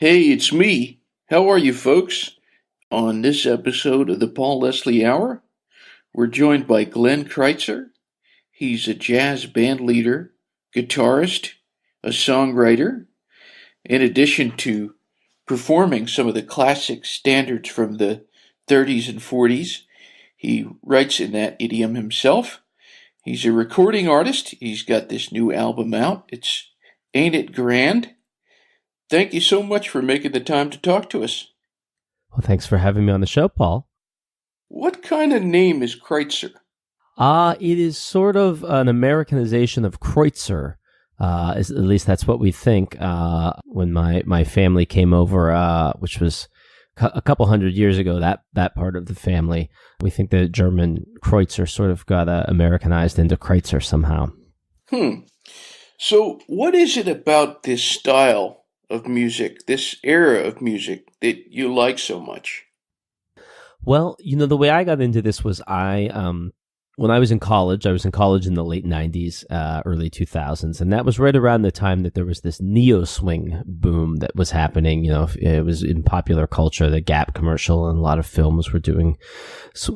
Hey, it's me. How are you, folks? On this episode of the Paul Leslie Hour, we're joined by Glenn Critzer. He's a jazz band leader, guitarist, a songwriter. In addition to performing some of the classic standards from the 30s and 40s, he writes in that idiom himself. He's a recording artist. He's got this new album out. It's Ain't It Grand? Thank you so much for making the time to talk to us. Well, thanks for having me on the show, Paul. What kind of name is Crytzer? It is sort of an Americanization of Crytzer. At least that's what we think. When my family came over, which was a couple hundred years ago, that part of the family, we think the German Kreutzer sort of got Americanized into Crytzer somehow. So what is it about this style of music, this era of music, that you like so much? Well, the way I got into this was when I was in college in the late 90s, early 2000s, and that was right around the time that there was this neo-swing boom that was happening. It was in popular culture, the Gap commercial, and a lot of films were doing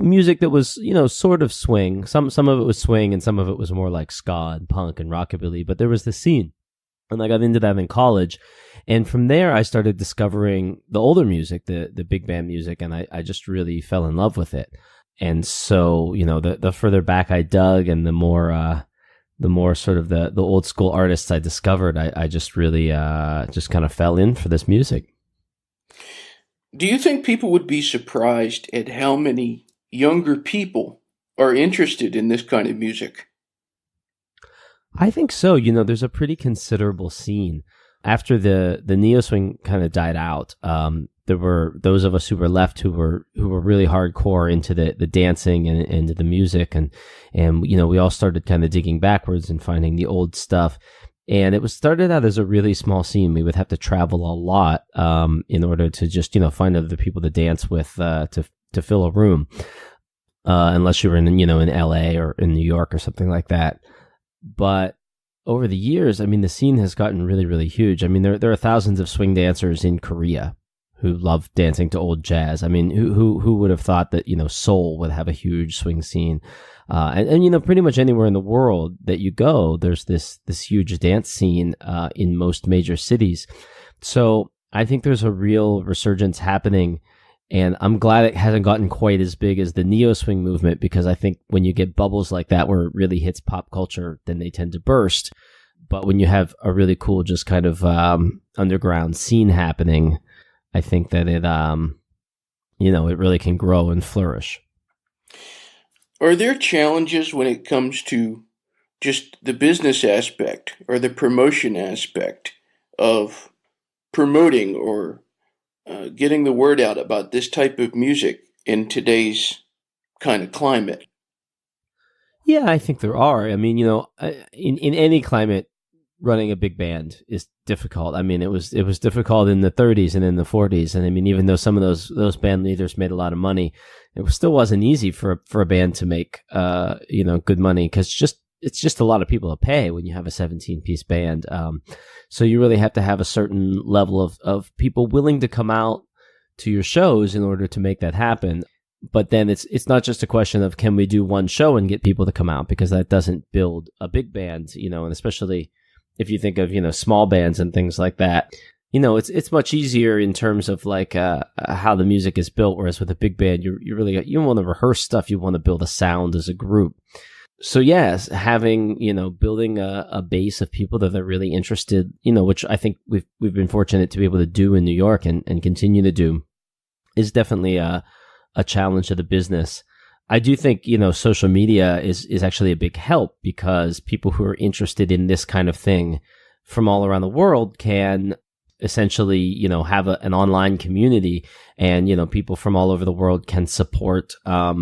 music that was, sort of swing. Some of it was swing, and some of it was more like ska and punk and rockabilly, but there was the scene. And I got into that in college. And from there, I started discovering the older music, the big band music, and I just really fell in love with it. And so, the further back I dug and the more sort of the old school artists I discovered, I just really just kind of fell in for this music. Do you think people would be surprised at how many younger people are interested in this kind of music? I think so. There's a pretty considerable scene. After the neo swing kind of died out, there were those of us who were left who were really hardcore into the dancing and into the music, and we all started kind of digging backwards and finding the old stuff. And it was started out as a really small scene. We would have to travel a lot in order to just find other people to dance with to fill a room, unless you were in LA or in New York or something like that. But over the years, the scene has gotten really, really huge. There are thousands of swing dancers in Korea who love dancing to old jazz. Who would have thought that, Seoul would have a huge swing scene? And pretty much anywhere in the world that you go, there's this huge dance scene in most major cities. So I think there's a real resurgence happening. And I'm glad it hasn't gotten quite as big as the neo-swing movement, because I think when you get bubbles like that where it really hits pop culture, then they tend to burst. But when you have a really cool, just kind of underground scene happening, I think that it really can grow and flourish. Are there challenges when it comes to just the business aspect or the promotion aspect of promoting or getting the word out about this type of music in today's kind of climate? Yeah, I think there are. In any climate, running a big band is difficult. It was difficult in the 30s and in the 40s, and even though some of those band leaders made a lot of money, it still wasn't easy for a band to make good money, because it's just a lot of people to pay when you have a 17-piece band. So you really have to have a certain level of people willing to come out to your shows in order to make that happen. But then it's not just a question of, can we do one show and get people to come out, because that doesn't build a big band, and especially if you think of, small bands and things like that, it's much easier in terms of like how the music is built. Whereas with a big band, you want to rehearse stuff. You want to build a sound as a group. So yes, having, building a base of people that are really interested, which I think we've been fortunate to be able to do in New York and continue to do, is definitely a challenge to the business. I do think, social media is actually a big help, because people who are interested in this kind of thing from all around the world can essentially, have an online community, and, people from all over the world can support, a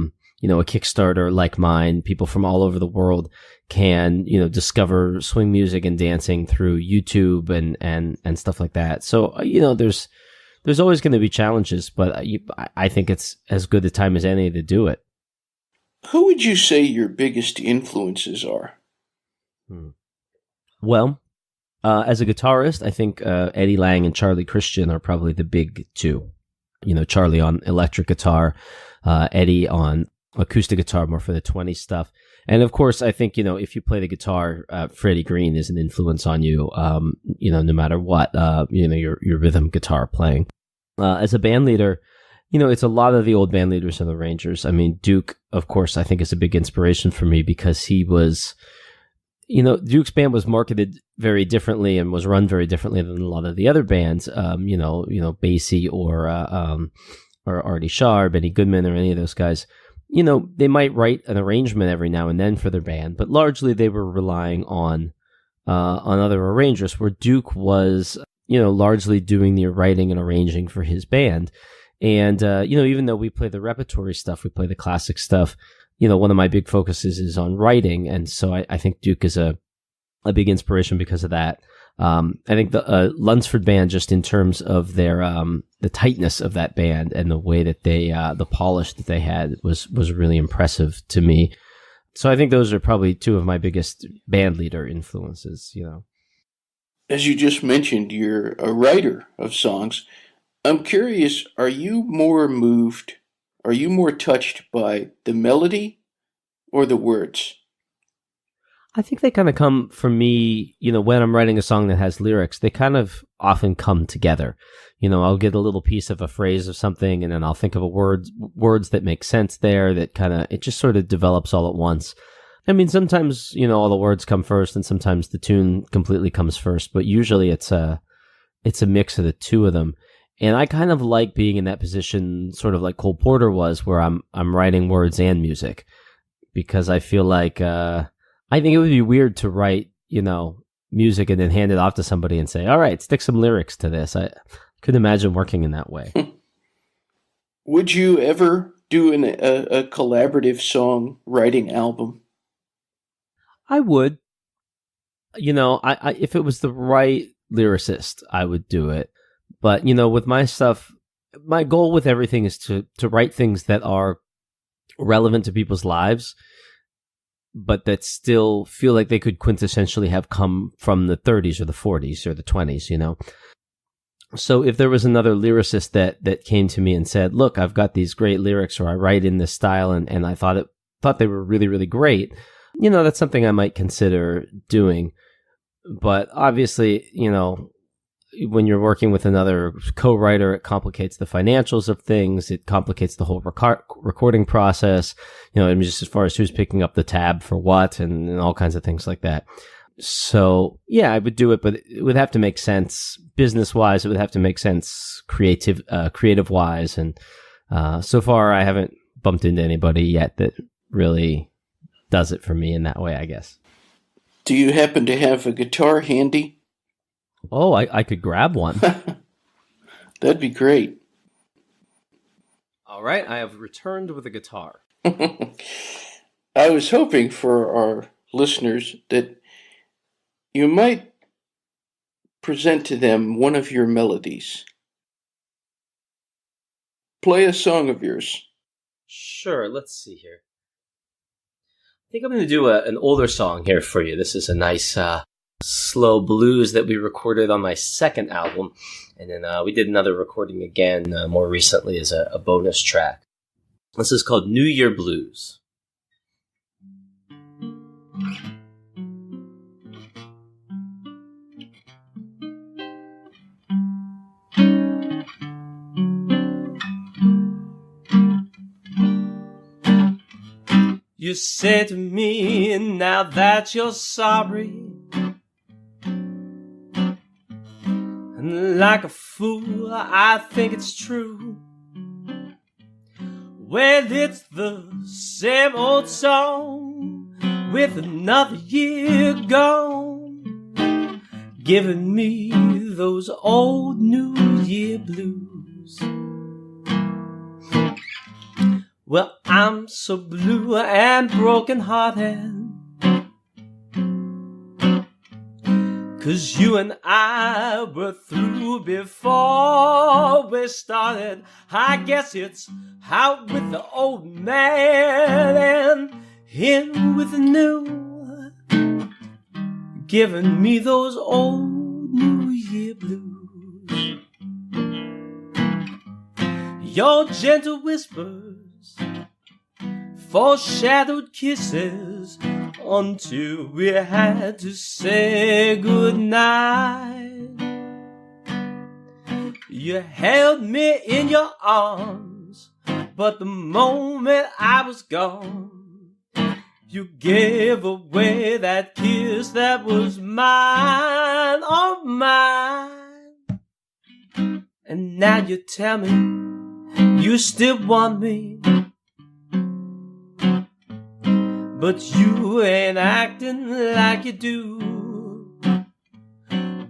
Kickstarter like mine. People from all over the world can, discover swing music and dancing through YouTube and stuff like that. So, there's always going to be challenges, but I think it's as good a time as any to do it. Who would you say your biggest influences are? Well, As a guitarist, I think Eddie Lang and Charlie Christian are probably the big two. Charlie on electric guitar, Eddie on acoustic guitar, more for the 20s stuff. And of course, I think, if you play the guitar, Freddie Green is an influence on you, no matter what, your rhythm guitar playing. As a band leader, it's a lot of the old band leaders and the arrangers. I mean, Duke, of course, I think is a big inspiration for me because he was, Duke's band was marketed very differently and was run very differently than a lot of the other bands, Basie or Artie Shaw or Benny Goodman or any of those guys. They might write an arrangement every now and then for their band, but largely they were relying on other arrangers, where Duke was, largely doing the writing and arranging for his band. And, even though we play the repertory stuff, we play the classic stuff, one of my big focuses is on writing. And so I think Duke is a big inspiration because of that. I think the Lunsford band, just in terms of their the tightness of that band and the way that they the polish that they had was really impressive to me. So I think those are probably two of my biggest band leader influences. As you just mentioned, you're a writer of songs. I'm curious, are you more touched by the melody or the words? I think they kind of come for me, when I'm writing a song that has lyrics, they kind of often come together. I'll get a little piece of a phrase of something, and then I'll think of words that make sense there, that it just sort of develops all at once. I mean, sometimes, all the words come first, and sometimes the tune completely comes first, but usually it's a mix of the two of them. And I kind of like being in that position, sort of like Cole Porter was, where I'm writing words and music, because I feel like, I think it would be weird to write, music and then hand it off to somebody and say, all right, stick some lyrics to this. I couldn't imagine working in that way. Would you ever do a collaborative songwriting album? I would. I if it was the right lyricist, I would do it. But, with my stuff, my goal with everything is to write things that are relevant to people's lives, but that still feel like they could quintessentially have come from the 30s or the 40s or the 20s, So if there was another lyricist that came to me and said, look, I've got these great lyrics, or I write in this style, and I thought they were really, really great, that's something I might consider doing. But obviously, when you're working with another co-writer, it complicates the financials of things. It complicates the whole recording process, just as far as who's picking up the tab for what and all kinds of things like that. So, yeah, I would do it, but it would have to make sense business-wise. It would have to make sense creative-wise. And so far, I haven't bumped into anybody yet that really does it for me in that way, I guess. Do you happen to have a guitar handy? Oh, I could grab one. That'd be great. All right, I have returned with a guitar. I was hoping for our listeners that you might present to them one of your melodies. Play a song of yours. Sure, let's see here. I think I'm going to do an older song here for you. This is a nice slow blues that we recorded on my second album, and then we did another recording again more recently as a bonus track. This is called New Year Blues. You said to me, now that you're sorry, and like a fool, I think it's true. Well, it's the same old song with another year gone, giving me those old New Year blues. Well, I'm so blue and broken-hearted, 'cause you and I were through before we started. I guess it's out with the old man and in with the new, giving me those old Year blues. Your gentle whispers, foreshadowed kisses, until we had to say goodnight. You held me in your arms, but the moment I was gone, you gave away that kiss that was mine, oh mine. And now you tell me you still want me, but you ain't acting like you do.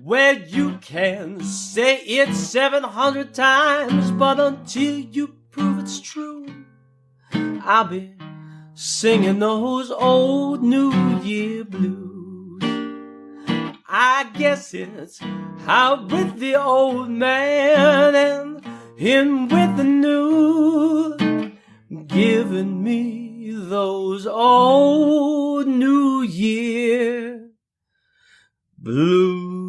Well, you can say it 700 times, but until you prove it's true, I'll be singing those old New Year blues. I guess it's out with the old man and in with the new, giving me those old New Year blues.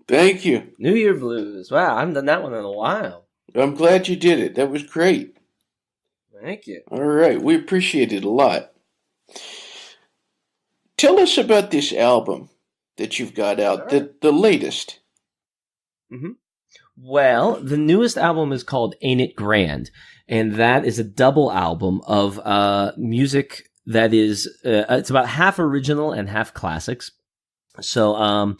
Thank you. New Year blues. Wow, I haven't done that one in a while. I'm glad you did it. That was great. Thank you. All right, we appreciate it a lot. Tell us about this album that you've got out, right. the latest. Mm-hmm. Well, the newest album is called Ain't It Grand, and that is a double album of music that is, it's about half original and half classics. So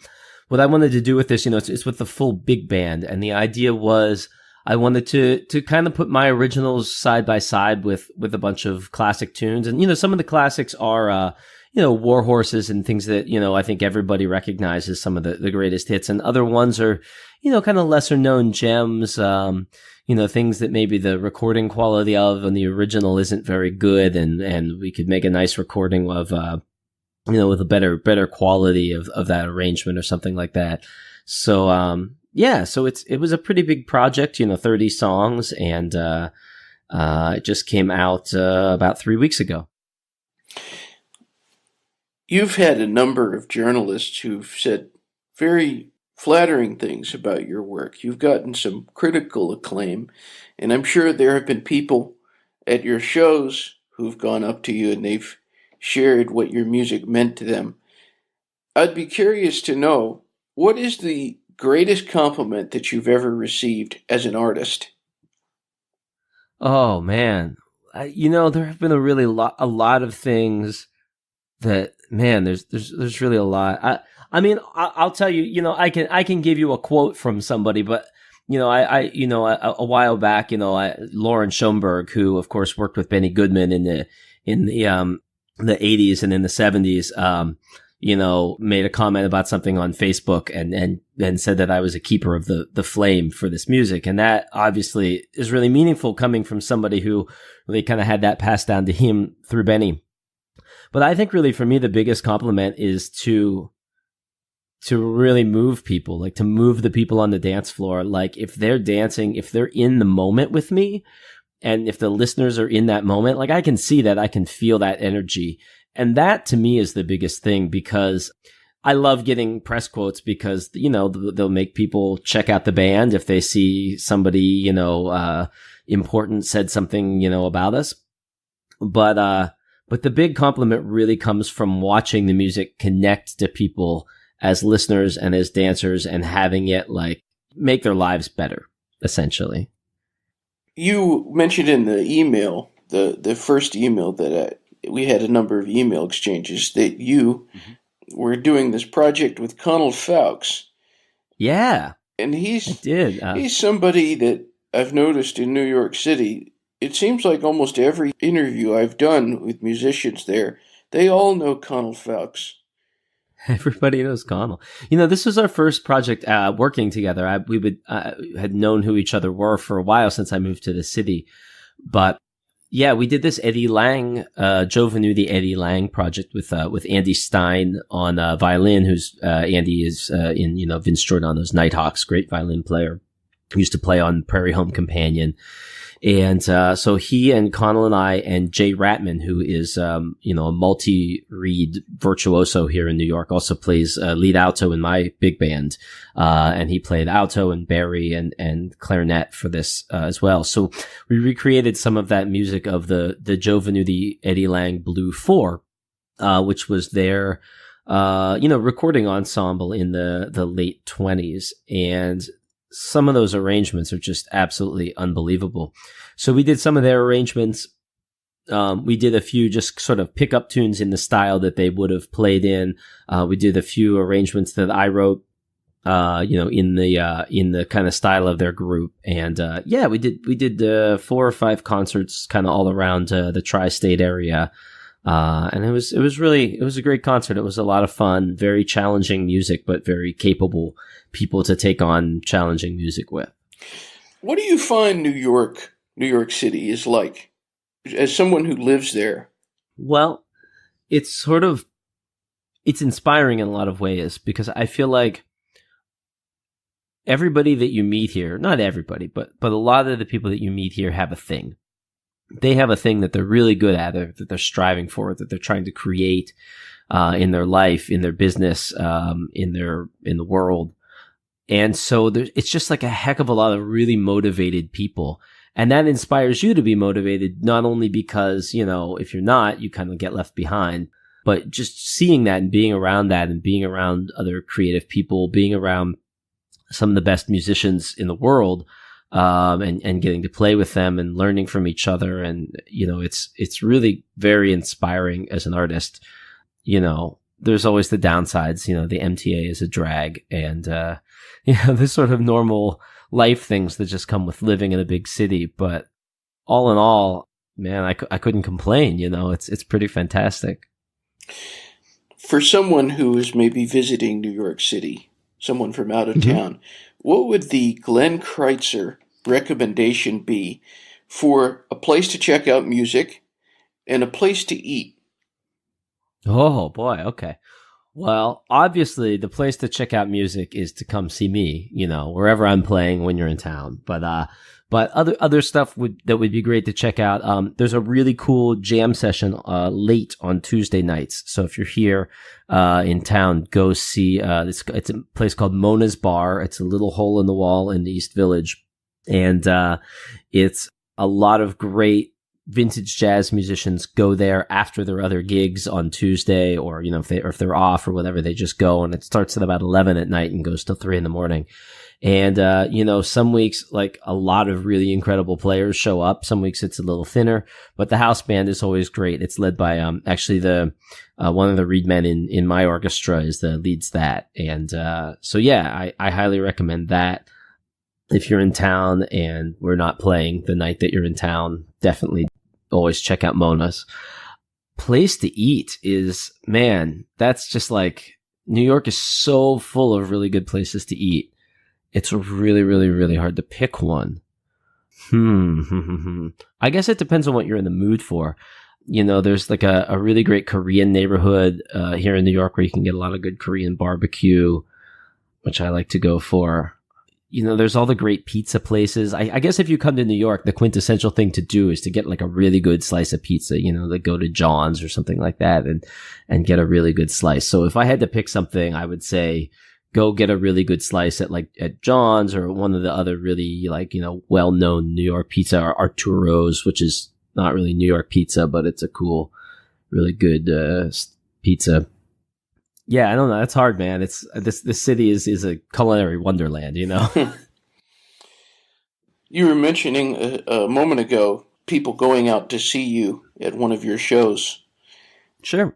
what I wanted to do with this, it's with the full big band, and the idea was I wanted to kind of put my originals side by side with a bunch of classic tunes. And, some of the classics are, War Horses and things that, I think everybody recognizes, some of the greatest hits. And other ones are, kind of lesser known gems, things that maybe the recording quality of and the original isn't very good. And we could make a nice recording of, with a better quality of that arrangement or something like that. So, so it was a pretty big project, 30 songs, and it just came out about 3 weeks ago. You've had a number of journalists who've said very flattering things about your work. You've gotten some critical acclaim, and I'm sure there have been people at your shows who've gone up to you and they've shared what your music meant to them. I'd be curious to know, what is the greatest compliment that you've ever received as an artist? Oh man, there have been a lot of things that, man, there's really a lot. I'll tell you, I can give you a quote from somebody, but a while back, Lauren Schoenberg, who of course worked with Benny Goodman in the 80s and in the 70s, made a comment about something on Facebook and said that I was a keeper of the flame for this music. And that obviously is really meaningful coming from somebody who really kind of had that passed down to him through Benny. But I think really for me, the biggest compliment is to really move people, like to move the people on the dance floor. Like if they're dancing, if they're in the moment with me, and if the listeners are in that moment, like I can see that, I can feel that energy. And that to me is the biggest thing, because I love getting press quotes because, they'll make people check out the band if they see somebody, important said something, about us. But the big compliment really comes from watching the music connect to people as listeners and as dancers and having it like make their lives better, essentially. You mentioned in the email, the first email that we had a number of email exchanges, that you were doing this project with Connell Fowkes. Yeah. And he's somebody that I've noticed in New York City. It seems like almost every interview I've done with musicians there, they all know Connell Fowkes. Everybody knows Connell. This was our first project working together. We had known who each other were for a while since I moved to the city. But yeah, we did this Eddie Lang, Joe Venuti Eddie Lang project with Andy Stein on violin, who's Andy is in Vince Giordano's Nighthawks, great violin player. He used to play on Prairie Home Companion. And so he and Connell and I and Jay Ratman, who is a multi-reed virtuoso here in New York, also plays lead alto in my big band, and he played alto and bari and clarinet for this as well. So we recreated some of that music of the Joe Venuti Eddie Lang Blue 4, which was their recording ensemble in the late 20s, and some of those arrangements are just absolutely unbelievable. So we did some of their arrangements. We did a few just sort of pickup tunes in the style that they would have played in. We did a few arrangements that I wrote, in the kind of style of their group. And, we did 4 or 5 concerts kind of all around, the tri-state area. And it was a great concert. It was a lot of fun, very challenging music, but very capable people to take on challenging music with. What do you find New York City is like as someone who lives there? Well, it's inspiring in a lot of ways, because I feel like everybody that you meet here, not everybody, but a lot of the people that you meet here have a thing. They have a thing that they're really good at, that they're striving for, that they're trying to create in their life, in their business, in the world. And so it's just like a heck of a lot of really motivated people. And that inspires you to be motivated, not only because, if you're not, you kind of get left behind, but just seeing that and being around that and being around other creative people, being around some of the best musicians in the world, and getting to play with them and learning from each other. And, it's really very inspiring as an artist. There's always the downsides, the MTA is a drag, and, there's sort of normal life things that just come with living in a big city. But all in all, man, I couldn't complain. It's pretty fantastic. For someone who is maybe visiting New York City, someone from out of town, what would the Glenn Crytzer recommendation be for a place to check out music and a place to eat? Oh boy, okay. Well, obviously the place to check out music is to come see me, wherever I'm playing when you're in town. But other stuff that would be great to check out. There's a really cool jam session late on Tuesday nights. So if you're here in town, go see it's a place called Mona's Bar. It's a little hole in the wall in the East Village, and it's a lot of great vintage jazz musicians go there after their other gigs on Tuesday, or if they're off or whatever, they just go, and it starts at about 11 at night and goes till 3 a.m. And, some weeks, like, a lot of really incredible players show up. Some weeks it's a little thinner, but the house band is always great. It's led by, actually one of the reed men in my orchestra leads that. And, I highly recommend that. If you're in town and we're not playing the night that you're in town, definitely always check out Mona's. Place to eat is, man, that's just like, New York is so full of really good places to eat. It's really, really, really hard to pick one. I guess it depends on what you're in the mood for. There's like a really great Korean neighborhood here in New York where you can get a lot of good Korean barbecue, which I like to go for. There's all the great pizza places. I guess if you come to New York, the quintessential thing to do is to get like a really good slice of pizza, like go to John's or something like that and get a really good slice. So if I had to pick something, I would say go get a really good slice at John's or one of the other really well-known New York pizza, or Arturo's, which is not really New York pizza, but it's a cool, really good pizza. Yeah, I don't know. That's hard, man. It's this city is a culinary wonderland, You were mentioning a moment ago people going out to see you at one of your shows. Sure.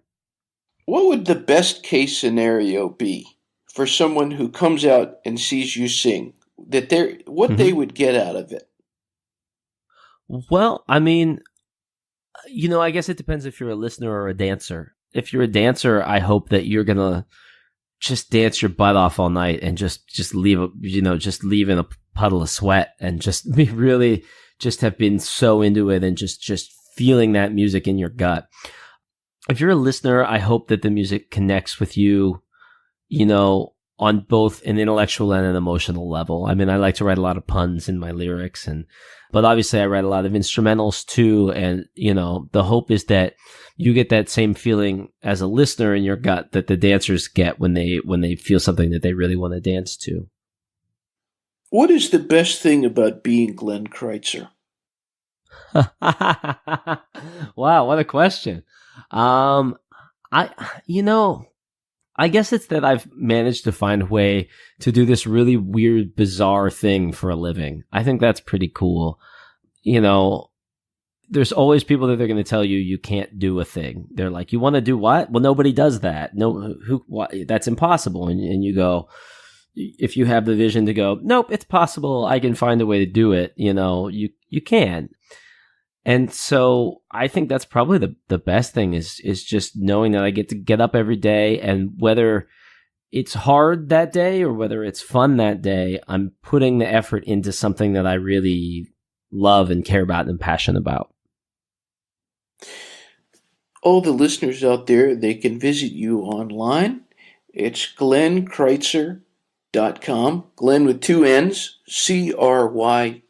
What would the best case scenario be for someone who comes out and sees you sing? They would get out of it? Well, I mean, I guess it depends if you're a listener or a dancer. If you're a dancer, I hope that you're going to just dance your butt off all night and just leave in a puddle of sweat and just be really just have been so into it and just feeling that music in your gut. If you're a listener, I hope that the music connects with you, on both an intellectual and an emotional level. I mean, I like to write a lot of puns in my lyrics, but obviously I write a lot of instrumentals too. And, the hope is that you get that same feeling as a listener in your gut that the dancers get when they feel something that they really want to dance to. What is the best thing about being Glenn Crytzer? Wow, what a question. I guess it's that I've managed to find a way to do this really weird, bizarre thing for a living. I think that's pretty cool. There's always people that they're going to tell you can't do a thing. They're like, you want to do what? Well, nobody does that. No, what? That's impossible. And you go, if you have the vision to go, nope, it's possible. I can find a way to do it. You can. And so I think that's probably the best thing is just knowing that I get to get up every day, and whether it's hard that day or whether it's fun that day, I'm putting the effort into something that I really love and care about and am passionate about. All the listeners out there, they can visit you online. It's glenncrytzer.com. Glenn with two N's, Crytzer.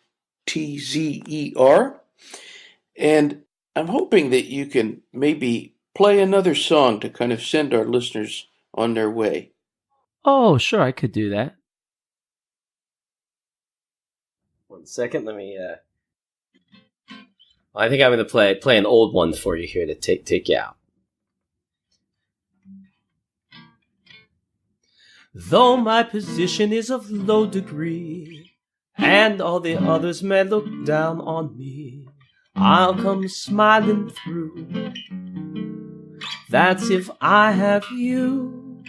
And I'm hoping that you can maybe play another song to kind of send our listeners on their way. Oh, sure, I could do that. 1 second, let me... I think I'm going to play an old one for you here to take you out. Though my position is of low degree, and all the others may look down on me, I'll come smiling through. That's if I have you.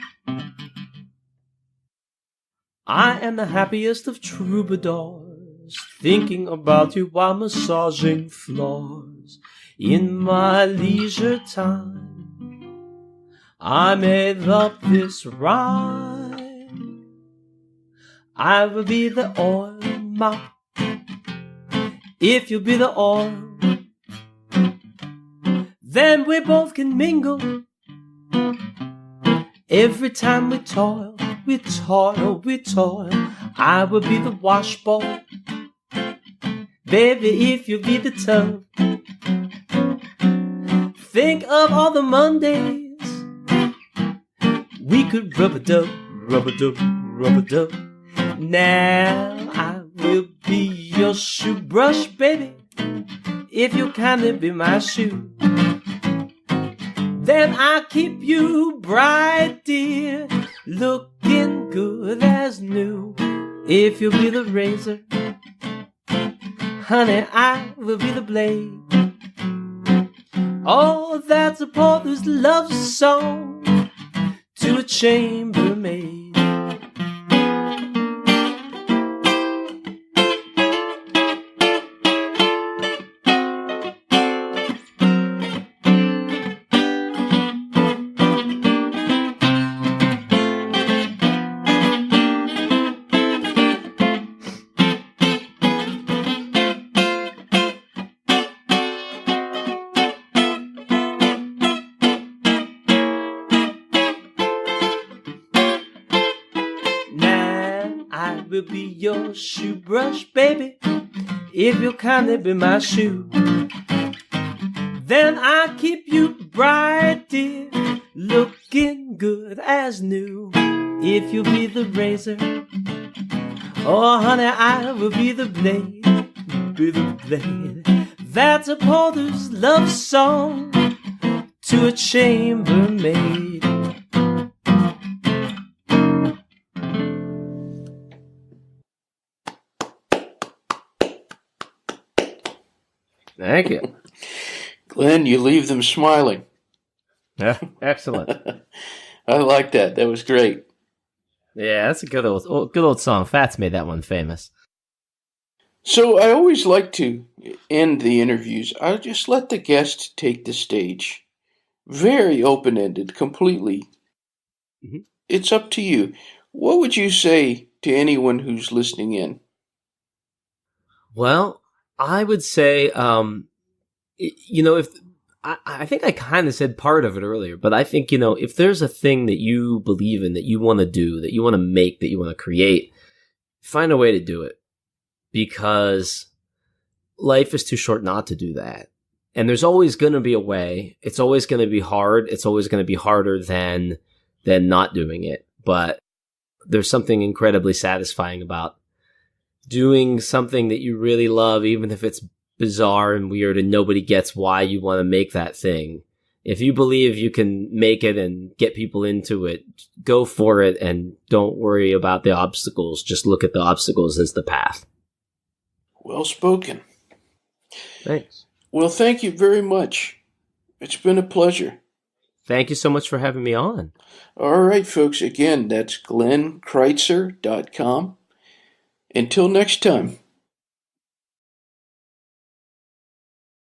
I am the happiest of troubadours, thinking about you while massaging floors. In my leisure time, I made up this rhyme. I will be the oil mop if you'll be the oil. Then we both can mingle. Every time we toil, we toil, we toil. I will be the washboard, baby, if you be the tub. Think of all the Mondays we could rub-a-dub, rub-a-dub, rub-a-dub. Now I will be your shoe brush, baby, if you kindly be my shoe. Then I'll keep you bright, dear, looking good as new. If you'll be the razor, honey, I will be the blade. Oh, that's a Porter's love song to a chambermaid. Will be your shoe brush, baby, if you'll kindly be my shoe. Then I'll keep you bright, dear, looking good as new. If you'll be the razor, oh honey, I will be the blade, be the blade. That's a Porter's love song to a chambermaid. Thank you. Glenn, you leave them smiling. Yeah, excellent. I like that. That was great. Yeah, that's a good old song. Fats made that one famous. So I always like to end the interviews. I just let the guest take the stage. Very open-ended, completely. Mm-hmm. It's up to you. What would you say to anyone who's listening in? Well, I would say, if I think I kind of said part of it earlier, but I think, if there's a thing that you believe in, that you want to do, that you want to make, that you want to create, find a way to do it, because life is too short not to do that. And there's always going to be a way. It's always going to be hard. It's always going to be harder than not doing it. But there's something incredibly satisfying about doing something that you really love, even if it's bizarre and weird and nobody gets why you want to make that thing. If you believe you can make it and get people into it, go for it, and don't worry about the obstacles. Just look at the obstacles as the path. Well spoken. Thanks. Well, thank you very much. It's been a pleasure. Thank you so much for having me on. All right, folks. Again, that's GlennCrytzer.com. Until next time.